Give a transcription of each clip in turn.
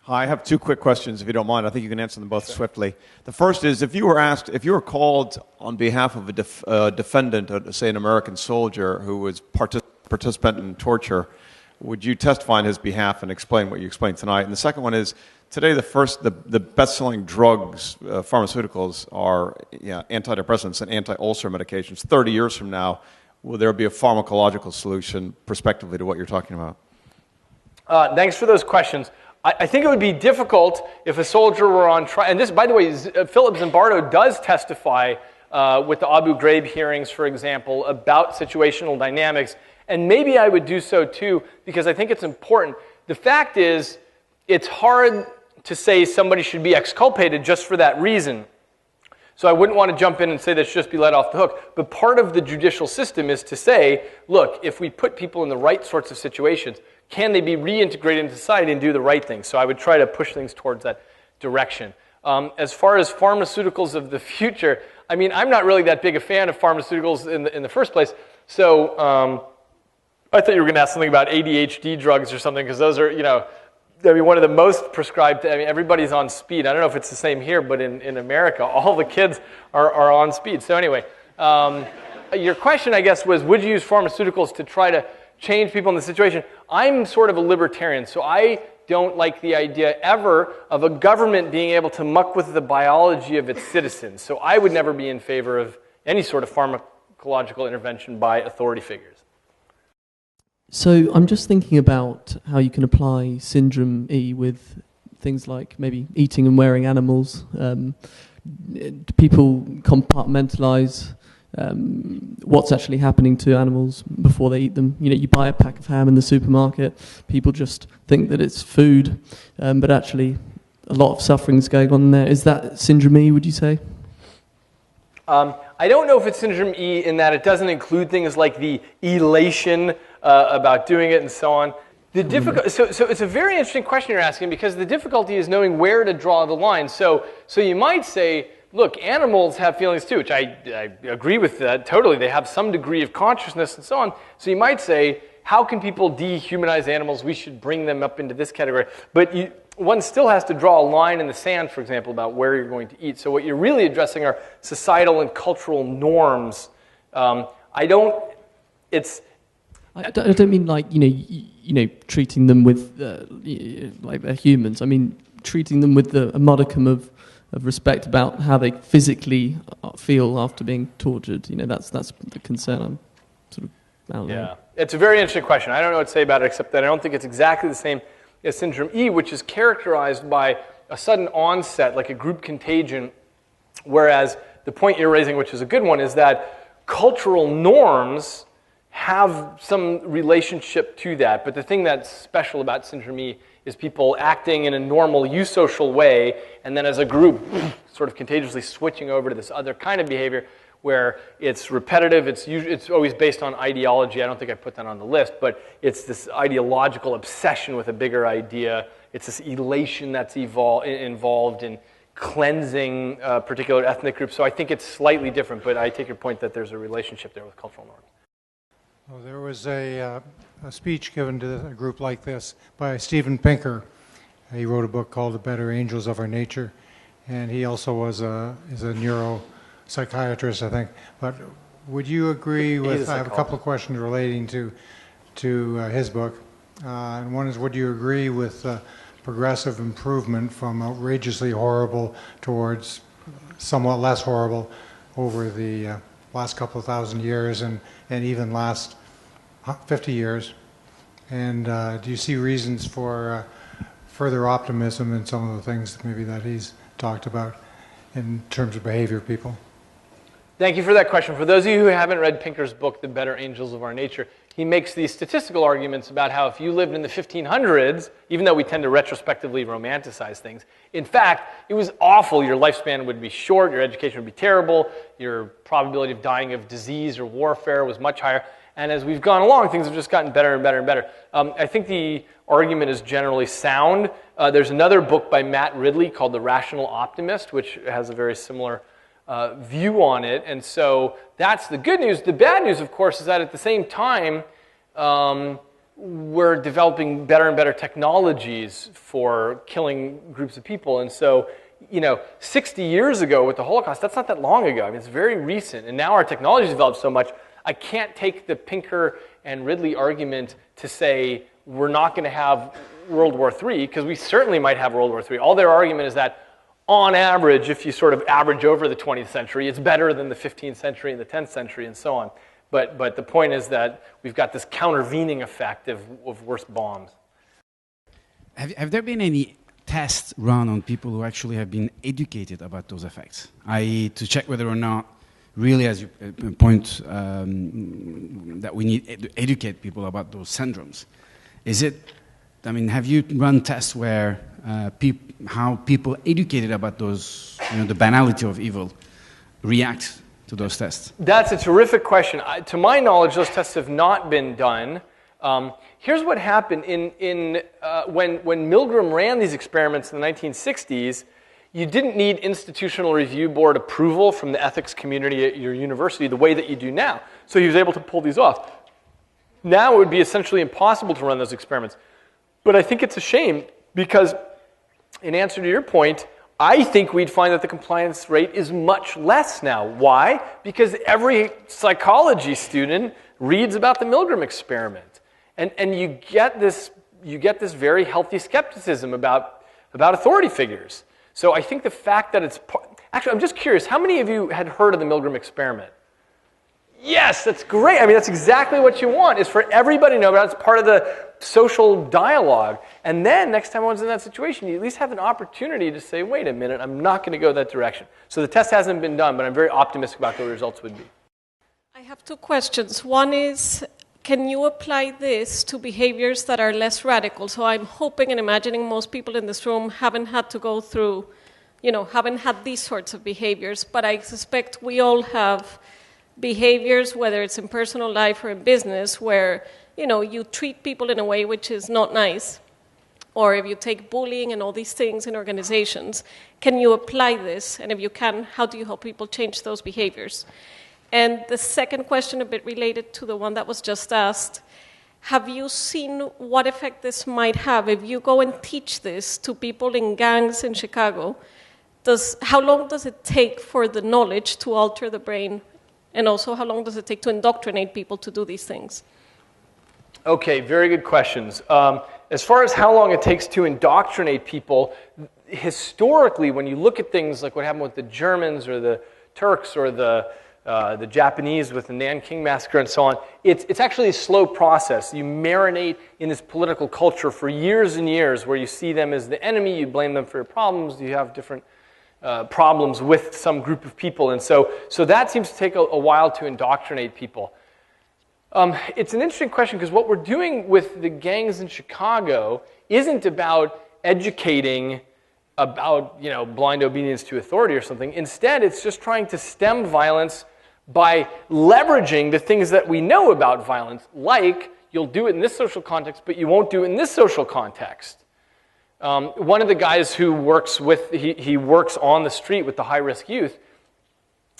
Hi, I have two quick questions, if you don't mind. I think you can answer them both swiftly. The first is, if you were called on behalf of a defendant, say an American soldier who was participant in torture, would you testify on his behalf and explain what you explained tonight? And the second one is, today the best-selling drugs, pharmaceuticals, are antidepressants and anti-ulcer medications. 30 years from now, will there be a pharmacological solution, prospectively, to what you're talking about? Thanks for those questions. I think it would be difficult if a soldier were on trial. And this, by the way, Philip Zimbardo does testify with the Abu Ghraib hearings, for example, about situational dynamics. And maybe I would do so too, because I think it's important. The fact is, it's hard to say somebody should be exculpated just for that reason. So I wouldn't want to jump in and say they should just be let off the hook. But part of the judicial system is to say, look, if we put people in the right sorts of situations, can they be reintegrated into society and do the right thing? So I would try to push things towards that direction. As far as pharmaceuticals of the future, I mean, I'm not really that big a fan of pharmaceuticals in the first place. So I thought you were going to ask something about ADHD drugs or something, because those are, one of the most prescribed. I mean, everybody's on speed. I don't know if it's the same here, but in America, all the kids are on speed. So anyway, your question, I guess, was, would you use pharmaceuticals to try to change people in the situation? I'm sort of a libertarian, so I don't like the idea ever of a government being able to muck with the biology of its citizens. So I would never be in favor of any sort of pharmacological intervention by authority figures. So I'm just thinking about how you can apply Syndrome E with things like maybe eating and wearing animals. People compartmentalize what's actually happening to animals before they eat them. You buy a pack of ham in the supermarket, people just think that it's food, but actually a lot of suffering's going on there. Is that Syndrome E, would you say? I don't know if it's Syndrome E in that it doesn't include things like the elation about doing it and so on. So it's a very interesting question you're asking, because the difficulty is knowing where to draw the line. So you might say, look, animals have feelings too, which I agree with that totally. They have some degree of consciousness and so on. So you might say, how can people dehumanize animals? We should bring them up into this category. But one still has to draw a line in the sand, for example, about where you're going to eat. So what you're really addressing are societal and cultural norms. I don't mean like treating them with like they're humans. I mean treating them with a modicum of respect about how they physically feel after being tortured. That's the concern I'm sort of outlining. Yeah, it's a very interesting question. I don't know what to say about it, except that I don't think it's exactly the same as Syndrome E, which is characterized by a sudden onset, like a group contagion, whereas the point you're raising, which is a good one, is that cultural norms have some relationship to that. But the thing that's special about Syndrome E is people acting in a normal eusocial way, and then as a group sort of contagiously switching over to this other kind of behavior where it's repetitive, it's always based on ideology. I don't think I put that on the list, but it's this ideological obsession with a bigger idea. It's this elation that's involved in cleansing particular ethnic groups. So I think it's slightly different, but I take your point that there's a relationship there with cultural norms. Well, there was a speech given to a group like this by Steven Pinker. He wrote a book called The Better Angels of Our Nature, and he also is a neuropsychiatrist, I think. But would you agree with, I have a couple of questions relating to his book. And one is, would you agree with progressive improvement from outrageously horrible towards somewhat less horrible over the last couple of thousand years and even last 50 years? And do you see reasons for further optimism in some of the things maybe that he's talked about in terms of behavior of people? Thank you for that question. For those of you who haven't read Pinker's book, The Better Angels of Our Nature, he makes these statistical arguments about how if you lived in the 1500s, even though we tend to retrospectively romanticize things, in fact, it was awful. Your lifespan would be short, your education would be terrible, your probability of dying of disease or warfare was much higher. And as we've gone along, things have just gotten better and better and better. I think the argument is generally sound. There's another book by Matt Ridley called The Rational Optimist, which has a very similar view on it. And so that's the good news. The bad news, of course, is that at the same time, we're developing better and better technologies for killing groups of people. And so, 60 years ago with the Holocaust, that's not that long ago. I mean, it's very recent. And now our technology's developed so much, I can't take the Pinker and Ridley argument to say we're not going to have World War III, because we certainly might have World War III. All their argument is that, on average, if you sort of average over the 20th century, it's better than the 15th century and the 10th century and so on. But the point is that we've got this countervening effect of worse bombs. Have there been any tests run on people who actually have been educated about those effects, i.e. to check whether or not, really, as you point, that we need to educate people about those syndromes? Have you run tests where how people educated about those, the banality of evil, react to those tests? That's a terrific question. To my knowledge, those tests have not been done. Here's what happened. When Milgram ran these experiments in the 1960s, you didn't need institutional review board approval from the ethics community at your university the way that you do now. So he was able to pull these off. Now it would be essentially impossible to run those experiments. But I think it's a shame because, in answer to your point, I think we'd find that the compliance rate is much less now. Why? Because every psychology student reads about the Milgram experiment. And you get this very healthy skepticism about authority figures. So I think the fact that it's... Actually, I'm just curious, how many of you had heard of the Milgram experiment? Yes, that's great. I mean, that's exactly what you want, is for everybody to know about it. It's part of the social dialogue. And then, next time one's in that situation, you at least have an opportunity to say, wait a minute, I'm not going to go that direction. So the test hasn't been done, but I'm very optimistic about what the results would be. I have two questions. One is, can you apply this to behaviors that are less radical? So I'm hoping and imagining most people in this room haven't had to go through, haven't had these sorts of behaviors, but I suspect we all have behaviors, whether it's in personal life or in business, where you treat people in a way which is not nice, or if you take bullying and all these things in organizations. Can you apply this? And if you can, how do you help people change those behaviors? And the second question, a bit related to the one that was just asked, have you seen what effect this might have if you go and teach this to people in gangs in Chicago? How long does it take for the knowledge to alter the brain? And also, how long does it take to indoctrinate people to do these things? Okay, very good questions. As far as how long it takes to indoctrinate people, historically, when you look at things like what happened with the Germans or the Turks or the Japanese with the Nanking Massacre and so on, it's actually a slow process. You marinate in this political culture for years and years where you see them as the enemy, you blame them for your problems, you have different problems with some group of people. And so that seems to take a while to indoctrinate people. It's an interesting question because what we're doing with the gangs in Chicago isn't about educating about blind obedience to authority or something. Instead, it's just trying to stem violence by leveraging the things that we know about violence, like you'll do it in this social context, but you won't do it in this social context. One of the guys who works he works on the street with the high-risk youth,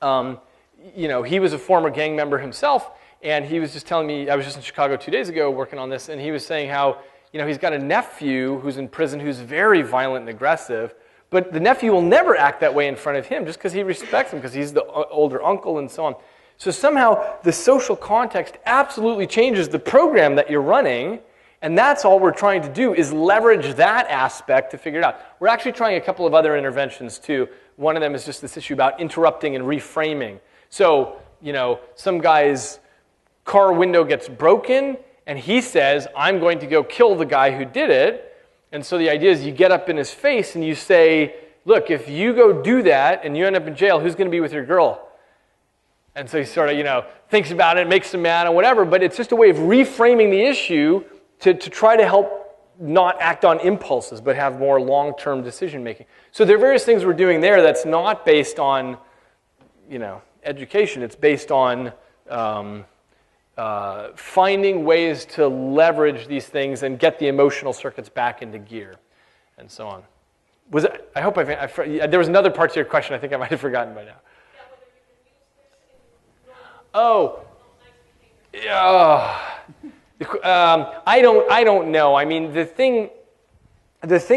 he was a former gang member himself, and he was just telling me, I was just in Chicago 2 days ago working on this, and he was saying how, he's got a nephew who's in prison who's very violent and aggressive, but the nephew will never act that way in front of him just because he respects him, because he's the older uncle and so on. So somehow the social context absolutely changes the program that you're running, and that's all we're trying to do is leverage that aspect to figure it out. We're actually trying a couple of other interventions too. One of them is just this issue about interrupting and reframing. So, some guy's car window gets broken, and he says, I'm going to go kill the guy who did it. And so the idea is you get up in his face and you say, look, if you go do that and you end up in jail, who's going to be with your girl? And so he sort of, thinks about it, makes him mad and whatever, but it's just a way of reframing the issue to try to help not act on impulses, but have more long-term decision-making. So there are various things we're doing there that's not based on, education. It's based on finding ways to leverage these things and get the emotional circuits back into gear, and so on. I hope there was another part to your question I think I might have forgotten by now. Oh, yeah. I don't know. I mean, the thing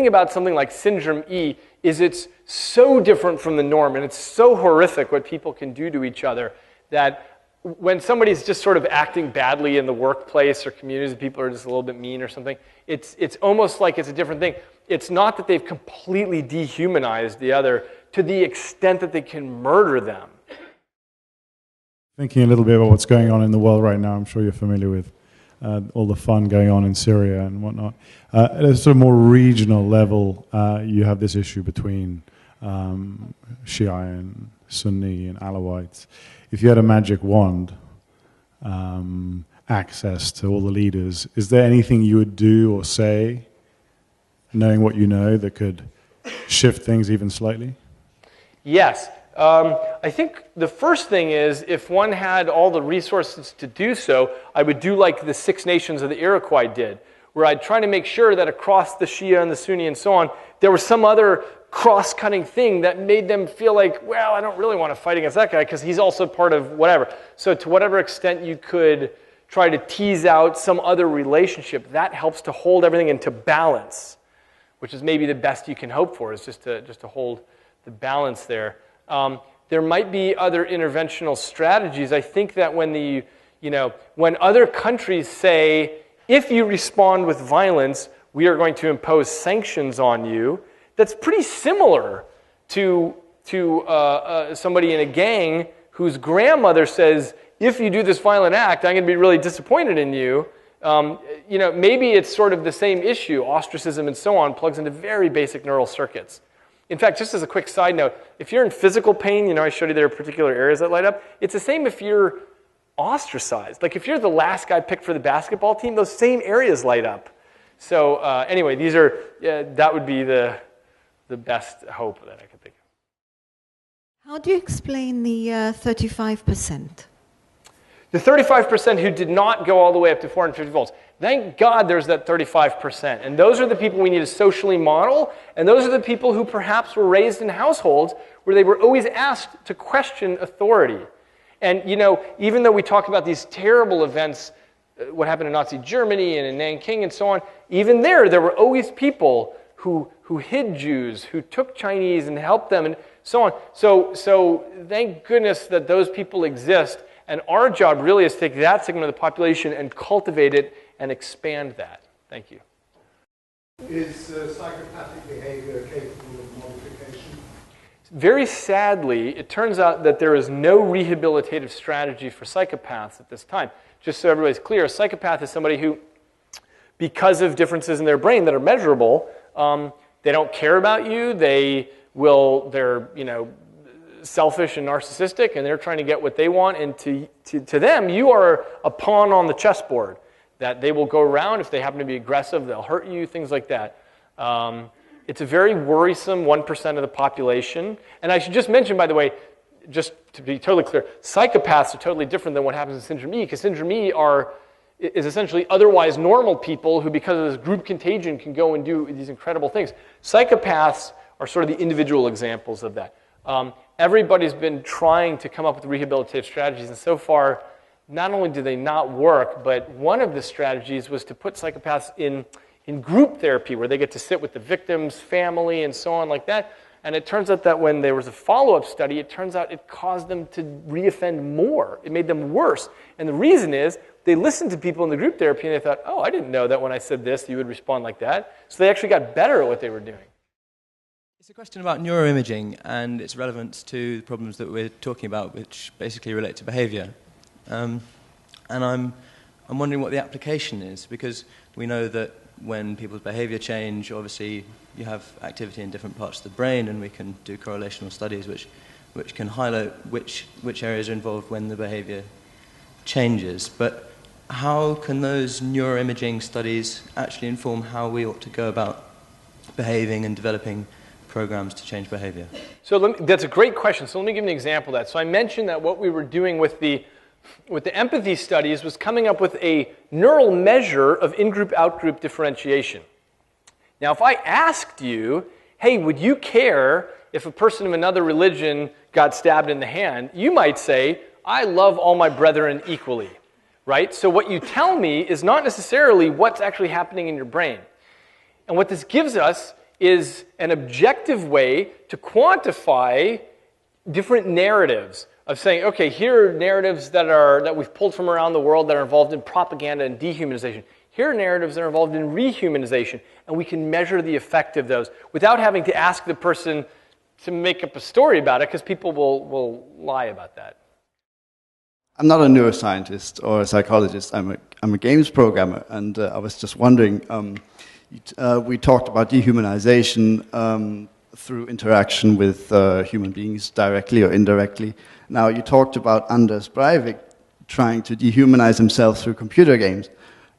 about something like Syndrome E is it's so different from the norm, and it's so horrific what people can do to each other that when somebody's just sort of acting badly in the workplace or communities, people are just a little bit mean or something, it's almost like it's a different thing. It's not that they've completely dehumanized the other to the extent that they can murder them. Thinking a little bit about what's going on in the world right now, I'm sure you're familiar with all the fun going on in Syria and whatnot. At a sort of more regional level, you have this issue between Shia and Sunni and Alawites. If you had a magic wand, access to all the leaders, is there anything you would do or say, knowing what you know, that could shift things even slightly? Yes. I think the first thing is, if one had all the resources to do so, I would do like the Six Nations of the Iroquois did, where I'd try to make sure that across the Shia and the Sunni and so on, there was some other cross-cutting thing that made them feel like, well, I don't really want to fight against that guy because he's also part of whatever. So to whatever extent you could try to tease out some other relationship, that helps to hold everything into balance, which is maybe the best you can hope for, is just to hold the balance there. There might be other interventional strategies. I think that when when other countries say, if you respond with violence, we are going to impose sanctions on you, that's pretty similar to somebody in a gang whose grandmother says, if you do this violent act, I'm going to be really disappointed in you. Maybe it's sort of the same issue. Ostracism and so on plugs into very basic neural circuits. In fact, just as a quick side note, if you're in physical pain, I showed you there are particular areas that light up. It's the same if you're ostracized. Like if you're the last guy picked for the basketball team, those same areas light up. So anyway, that would be the best hope that I could think of. How do you explain the 35%? The 35% who did not go all the way up to 450 volts. Thank God there's that 35%. And those are the people we need to socially model, and those are the people who perhaps were raised in households where they were always asked to question authority. And, even though we talk about these terrible events, what happened in Nazi Germany and in Nanking and so on, even there were always people who hid Jews, who took Chinese and helped them, and so on. So thank goodness that those people exist. And our job really is to take that segment of the population and cultivate it and expand that. Thank you. Is psychopathic behavior capable of modification? Very sadly, it turns out that there is no rehabilitative strategy for psychopaths at this time. Just so everybody's clear, a psychopath is somebody who, because of differences in their brain that are measurable, they don't care about you, they're selfish and narcissistic, and they're trying to get what they want, and to them, you are a pawn on the chessboard, that they will go around. If they happen to be aggressive, they'll hurt you, things like that. It's a very worrisome 1% of the population. And I should just mention, by the way, just to be totally clear, psychopaths are totally different than what happens in Syndrome E, because Syndrome E is essentially otherwise normal people who, because of this group contagion, can go and do these incredible things. Psychopaths are sort of the individual examples of that. Everybody's been trying to come up with rehabilitative strategies, and so far, not only do they not work, but one of the strategies was to put psychopaths in group therapy, where they get to sit with the victim's family and so on like that. And it turns out that when there was a follow-up study, it turns out it caused them to reoffend more. It made them worse. And the reason is they listened to people in the group therapy, and they thought, oh, I didn't know that when I said this, you would respond like that. So they actually got better at what they were doing. It's a question about neuroimaging and its relevance to the problems that we're talking about, which basically relate to behavior. And I'm wondering what the application is, because we know that when people's behavior change, obviously you have activity in different parts of the brain, and we can do correlational studies which can highlight which areas are involved when the behavior changes. But how can those neuroimaging studies actually inform how we ought to go about behaving and developing programs to change behavior? So that's a great question. So let me give you an example of that. So I mentioned that what we were doing with the empathy studies was coming up with a neural measure of in-group, out-group differentiation. Now, if I asked you, hey, would you care if a person of another religion got stabbed in the hand? You might say, I love all my brethren equally, right? So what you tell me is not necessarily what's actually happening in your brain. And what this gives us is an objective way to quantify different narratives of saying, okay, here are narratives that we've pulled from around the world that are involved in propaganda and dehumanization. Here are narratives that are involved in rehumanization, and we can measure the effect of those without having to ask the person to make up a story about it, because people will lie about that. I'm not a neuroscientist or a psychologist. I'm a games programmer, and I was just wondering, we talked about dehumanization through interaction with human beings directly or indirectly. Now, you talked about Anders Breivik trying to dehumanize himself through computer games.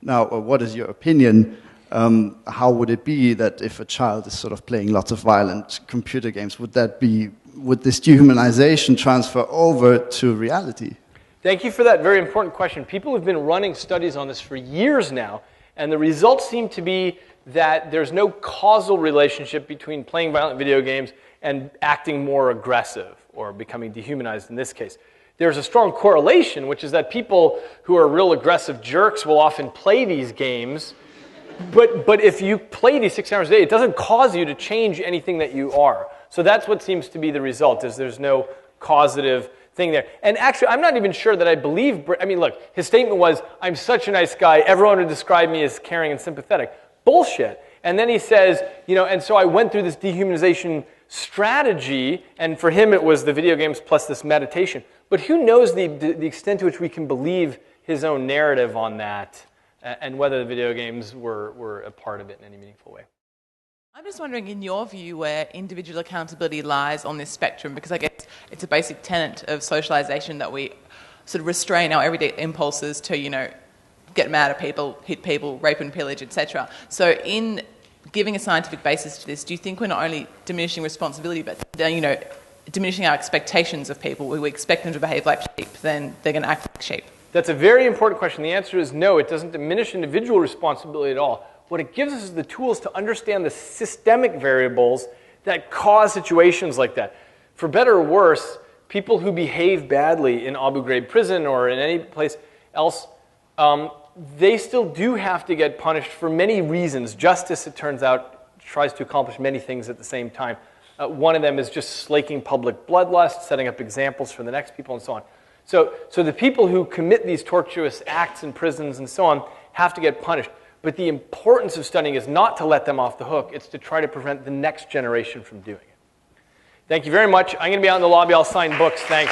Now, what is your opinion? How would it be that if a child is sort of playing lots of violent computer games, would this dehumanization transfer over to reality? Thank you for that very important question. People have been running studies on this for years now, and the results seem to be that there's no causal relationship between playing violent video games and acting more aggressive or becoming dehumanized in this case. There's a strong correlation, which is that people who are real aggressive jerks will often play these games, but if you play these 6 hours a day, it doesn't cause you to change anything that you are. So that's what seems to be the result, is there's no causative thing there. And actually, I'm not even sure that I believe, I mean, look, his statement was, I'm such a nice guy, everyone would describe me as caring and sympathetic. Bullshit. And then he says, and so I went through this dehumanization strategy, and for him it was the video games plus this meditation. But who knows the extent to which we can believe his own narrative on that, and whether the video games were a part of it in any meaningful way. I'm just wondering, in your view, where individual accountability lies on this spectrum, because I guess it's a basic tenet of socialization that we sort of restrain our everyday impulses to, get mad at people, hit people, rape and pillage, etc. So in giving a scientific basis to this, do you think we're not only diminishing responsibility, but, diminishing our expectations of people? We expect them to behave like sheep, then they're going to act like sheep. That's a very important question. The answer is no, it doesn't diminish individual responsibility at all. What it gives us is the tools to understand the systemic variables that cause situations like that. For better or worse, people who behave badly in Abu Ghraib prison or in any place else, they still do have to get punished for many reasons. Justice, it turns out, tries to accomplish many things at the same time. One of them is just slaking public bloodlust, setting up examples for the next people, and so on. So the people who commit these tortuous acts in prisons and so on have to get punished. But the importance of studying is not to let them off the hook. It's to try to prevent the next generation from doing it. Thank you very much. I'm going to be out in the lobby. I'll sign books. Thanks.